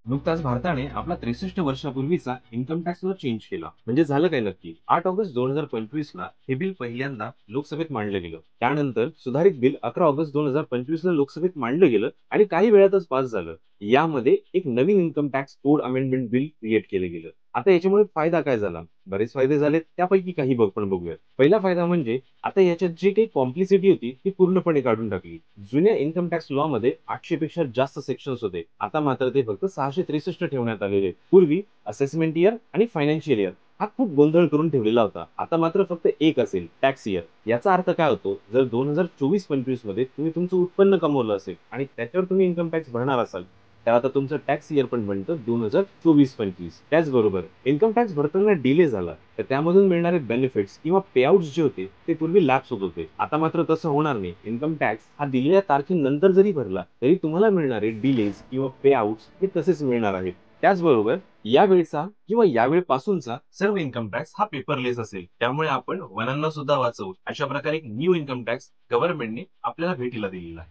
नुकताच भारताने आपला 63 वर्षापूर्वीचा इन्कम टॅक्स लॉ चेंज केला. म्हणजे झालं काय नक्की? 8 ऑगस्ट 2025 ला हे बिल पहिल्यांदा लोकसभेत मांडलं गेलं. त्यानंतर सुधारित बिल 11 ऑगस्ट 2025 ला लोकसभेत मांडलं गेलं आणि काही वेळातच पास झालं. यामध्ये एक नवीन income tax code amendment bill create केलं गेलं. आता याच्यामुळे फायदा काय झाला? बरेच फायदे झाले. त्यापैकी काही आपण बघूया. पहिला फायदा म्हणजे आता याच्यात जी काही कॉम्प्लिसिटी होती ती पूर्णपणे काढून टाकली. जुन्या इन्कम टॅक्स लॉ मध्ये 800 पेक्षा जास्त सेक्शन्स होते. आता मात्र ते फक्त 663 ठेवण्यात आलेले आहेत. पूर्वी असेसमेंट इयर आणि फायनान्शियल इयर हा खूप गोंधळ करून ठेवलेला होता. आता मात्र फक्त एक असेल, टॅक्स इयर. याचा अर्थ काय होतो? जर 2024-25 मध्ये तुम्ही तुमचं उत्पन्न कमवलं असेल आणि त्याच्यावर तुम्ही इन्कम टॅक्स भरणार असाल, तर आता तुमचं टॅक्स इयर पण बनतं 2024-25. त्याचबरोबर इन्कम टॅक्स भरताना डिले झाला तर त्यामधून मिळणारे बेनिफिट्स किंवा पेआउट्स जे होते ते पूर्वी लॅप्स होत होते. आता मात्र तसं होणार नाही. इन्कम टॅक्स हा दिलेल्या तारखेनंतर जरी भरला तरी तुम्हाला मिळणारे डिलेज किंवा पेआउट्स हे तसेच मिळणार आहेत. त्याचबरोबर यावेळचा किंवा यावेळपासूनचा सर्व इन्कम टॅक्स हा पेपरलेस असेल. त्यामुळे आपण वनांना सुद्धा वाचवू. अशा प्रकारे एक न्यू इन्कम टॅक्स गव्हर्नमेंटने आपल्याला भेटीला दिलेला आहे.